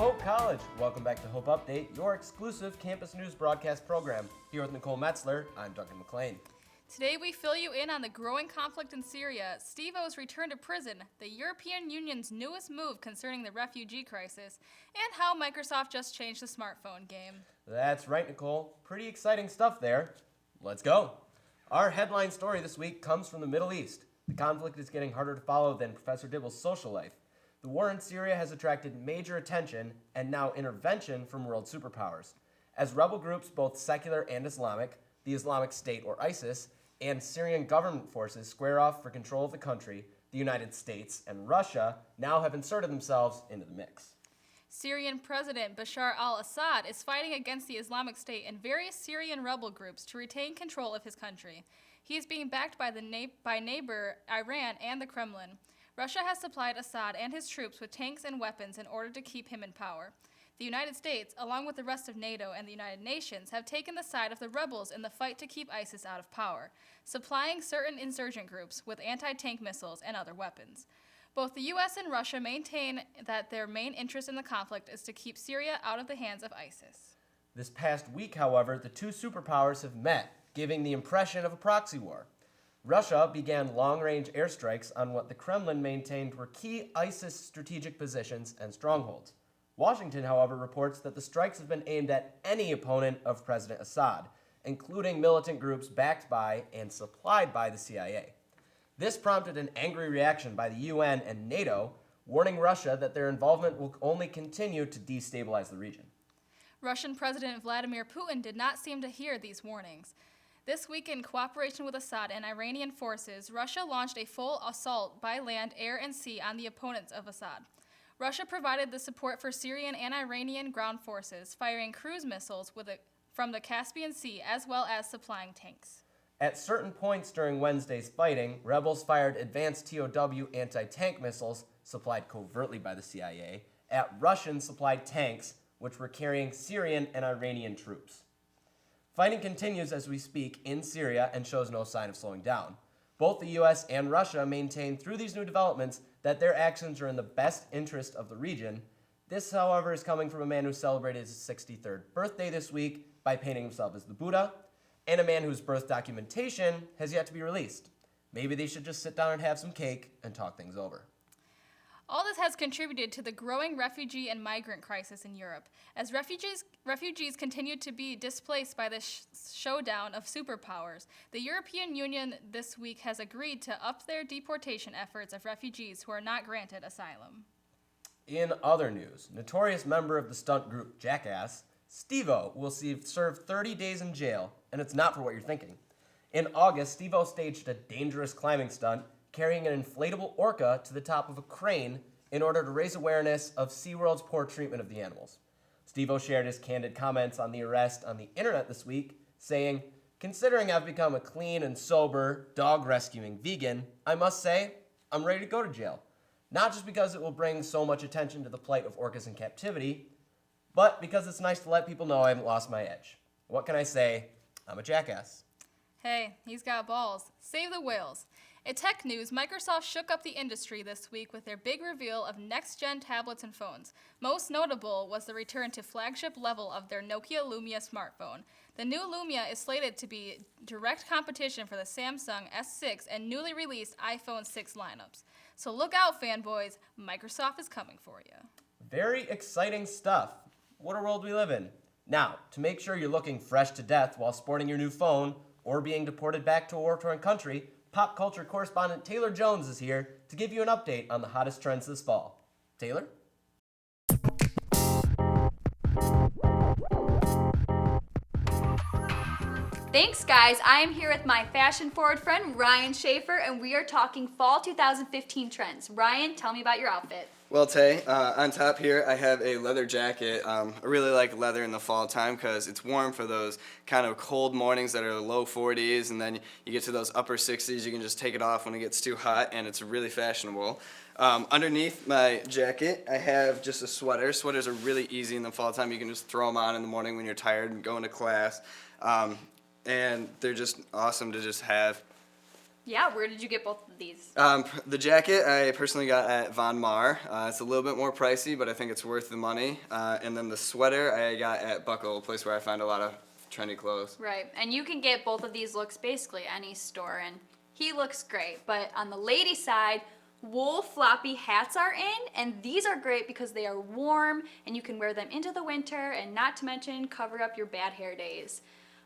Hope College. Welcome back to Hope Update, your exclusive campus news broadcast program. Here with Nicole Metzler, I'm Duncan McLean. Today we fill you in on the growing conflict in Syria, Steve-O's return to prison, the European Union's newest move concerning the refugee crisis, and how Microsoft just changed the smartphone game. That's right, Nicole. Pretty exciting stuff there. Let's go. Our headline story this week comes from the Middle East. The conflict is getting harder to follow than Professor Dibble's social life. The war in Syria has attracted major attention and now intervention from world superpowers. As rebel groups, both secular and Islamic, the Islamic State or ISIS, and Syrian government forces square off for control of the country, the United States and Russia now have inserted themselves into the mix. Syrian President Bashar al-Assad is fighting against the Islamic State and various Syrian rebel groups to retain control of his country. He is being backed by neighbor Iran and the Kremlin. Russia has supplied Assad and his troops with tanks and weapons in order to keep him in power. The United States, along with the rest of NATO and the United Nations, have taken the side of the rebels in the fight to keep ISIS out of power, supplying certain insurgent groups with anti-tank missiles and other weapons. Both the U.S. and Russia maintain that their main interest in the conflict is to keep Syria out of the hands of ISIS. This past week, however, the two superpowers have met, giving the impression of a proxy war. Russia began long-range airstrikes on what the Kremlin maintained were key ISIS strategic positions and strongholds. Washington, however, reports that the strikes have been aimed at any opponent of President Assad, including militant groups backed by and supplied by the CIA. This prompted an angry reaction by the UN and NATO, warning Russia that their involvement will only continue to destabilize the region. Russian President Vladimir Putin did not seem to hear these warnings. This week, in cooperation with Assad and Iranian forces, Russia launched a full assault by land, air, and sea on the opponents of Assad. Russia provided the support for Syrian and Iranian ground forces, firing cruise missiles from the Caspian Sea, as well as supplying tanks. At certain points during Wednesday's fighting, rebels fired advanced TOW anti-tank missiles, supplied covertly by the CIA, at Russian-supplied tanks, which were carrying Syrian and Iranian troops. Fighting continues as we speak in Syria and shows no sign of slowing down. Both the U.S. and Russia maintain through these new developments that their actions are in the best interest of the region. This, however, is coming from a man who celebrated his 63rd birthday this week by painting himself as the Buddha, and a man whose birth documentation has yet to be released. Maybe they should just sit down and have some cake and talk things over. All this has contributed to the growing refugee and migrant crisis in Europe. As refugees continue to be displaced by the showdown of superpowers, the European Union this week has agreed to up their deportation efforts of refugees who are not granted asylum. In other news, notorious member of the stunt group Jackass, Steve-O will serve 30 days in jail, and it's not for what you're thinking. In August, Steve-O staged a dangerous climbing stunt, carrying an inflatable orca to the top of a crane in order to raise awareness of SeaWorld's poor treatment of the animals. Steve-O shared his candid comments on the arrest on the internet this week, saying, "Considering I've become a clean and sober, dog-rescuing vegan, I must say, I'm ready to go to jail. Not just because it will bring so much attention to the plight of orcas in captivity, but because it's nice to let people know I haven't lost my edge. What can I say? I'm a jackass." Hey, he's got balls. Save the whales. In tech news, Microsoft shook up the industry this week with their big reveal of next-gen tablets and phones. Most notable was the return to flagship level of their Nokia Lumia smartphone. The new Lumia is slated to be direct competition for the Samsung S6 and newly released iPhone 6 lineups. So look out, fanboys. Microsoft is coming for you. Very exciting stuff. What a world we live in. Now, to make sure you're looking fresh to death while sporting your new phone or being deported back to a war-torn country, pop culture correspondent Taylor Jones is here to give you an update on the hottest trends this fall. Taylor? Thanks, guys. I am here with my fashion-forward friend, Ryan Schaefer, and we are talking fall 2015 trends. Ryan, tell me about your outfit. Well, Tay, on top here I have a leather jacket. I really like leather in the fall time because it's warm for those kind of cold mornings that are low 40s, and then you get to those upper 60s, you can just take it off when it gets too hot, and it's really fashionable. Underneath my jacket, I have just a sweater. Sweaters are really easy in the fall time. You can just throw them on in the morning when you're tired and going to class, and they're just awesome to just have. Yeah, where did you get both of these? The jacket I personally got at Von Mar. It's a little bit more pricey, but I think it's worth the money. And then the sweater I got at Buckle, a place where I find a lot of trendy clothes. Right, and you can get both of these looks basically any store, and he looks great. But on the lady side, wool floppy hats are in, and these are great because they are warm and you can wear them into the winter, and not to mention cover up your bad hair days.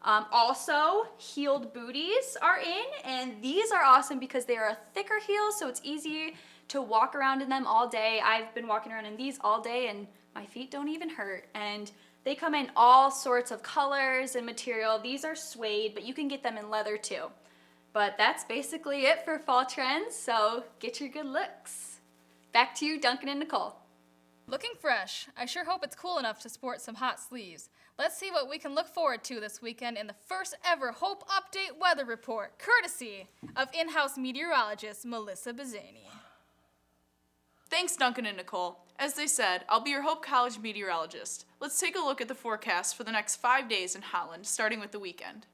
Also, heeled booties are in, and these are awesome because they are a thicker heel, so it's easy to walk around in them all day. I've been walking around in these all day, and my feet don't even hurt. And they come in all sorts of colors and material. These are suede, but you can get them in leather too. But that's basically it for fall trends, so get your good looks. Back to you, Duncan and Nicole. Looking fresh. I sure hope it's cool enough to sport some hot sleeves. Let's see what we can look forward to this weekend in the first ever Hope Update weather report, courtesy of in-house meteorologist Melissa Bazzani. Thanks, Duncan and Nicole. As they said, I'll be your Hope College meteorologist. Let's take a look at the forecast for the next 5 days in Holland, starting with the weekend.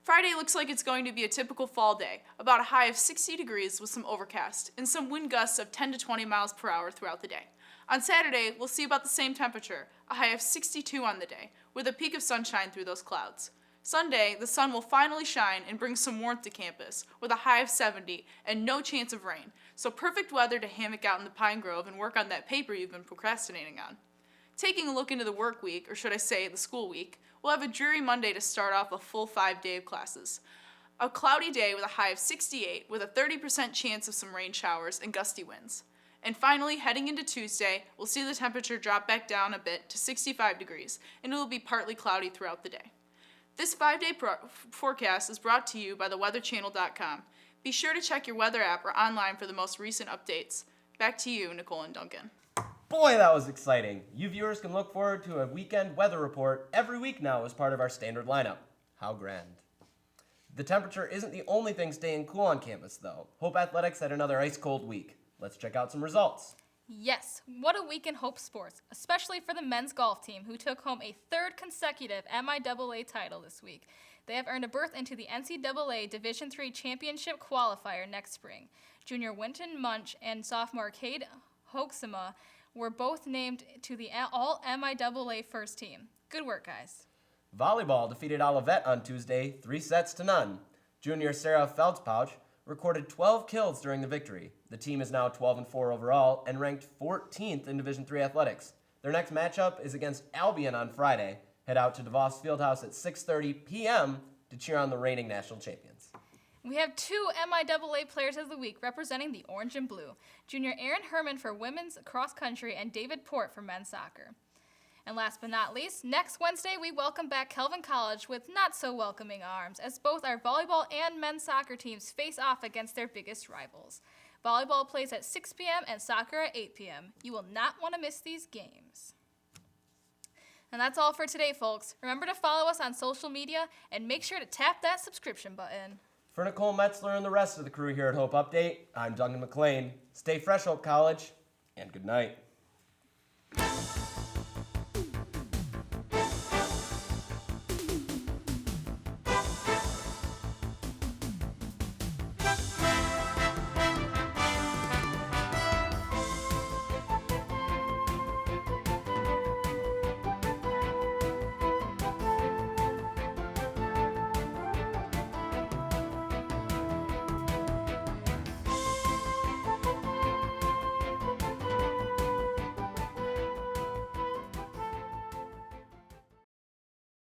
Friday looks like it's going to be a typical fall day, about a high of 60 degrees with some overcast, and some wind gusts of 10 to 20 miles per hour throughout the day. On Saturday, we'll see about the same temperature, a high of 62 on the day, with a peak of sunshine through those clouds. Sunday, the sun will finally shine and bring some warmth to campus, with a high of 70 and no chance of rain, so perfect weather to hammock out in the Pine Grove and work on that paper you've been procrastinating on. Taking a look into the work week, or should I say the school week, we'll have a dreary Monday to start off a full 5 day of classes. A cloudy day with a high of 68 with a 30% chance of some rain showers and gusty winds. And finally, heading into Tuesday, we'll see the temperature drop back down a bit to 65 degrees, and it will be partly cloudy throughout the day. This 5 day forecast is brought to you by theweatherchannel.com. Be sure to check your weather app or online for the most recent updates. Back to you, Nicole and Duncan. Boy, that was exciting. You viewers can look forward to a weekend weather report every week now as part of our standard lineup. How grand. The temperature isn't the only thing staying cool on campus, though. Hope Athletics had another ice-cold week. Let's check out some results. Yes, what a week in Hope Sports, especially for the men's golf team, who took home a third consecutive MIAA title this week. They have earned a berth into the NCAA Division III Championship qualifier next spring. Junior Winton Munch and sophomore Cade Hoaxema were both named to the All-MIAA first team. Good work, guys. Volleyball defeated Olivet on Tuesday, 3-0. Junior Sarah Feldspouch recorded 12 kills during the victory. The team is now 12-4 overall and ranked 14th in Division III athletics. Their next matchup is against Albion on Friday. Head out to DeVos Fieldhouse at 6:30 p.m. to cheer on the reigning national champions. We have 2 MIAA players of the week representing the orange and blue. Junior Aaron Herman for women's cross country and David Port for men's soccer. And last but not least, next Wednesday we welcome back Kelvin College with not so welcoming arms, as both our volleyball and men's soccer teams face off against their biggest rivals. Volleyball plays at 6 p.m. and soccer at 8 p.m. You will not want to miss these games. And that's all for today, folks. Remember to follow us on social media and make sure to tap that subscription button. For Nicole Metzler and the rest of the crew here at Hope Update, I'm Duncan McLean. Stay fresh, Hope College, and good night.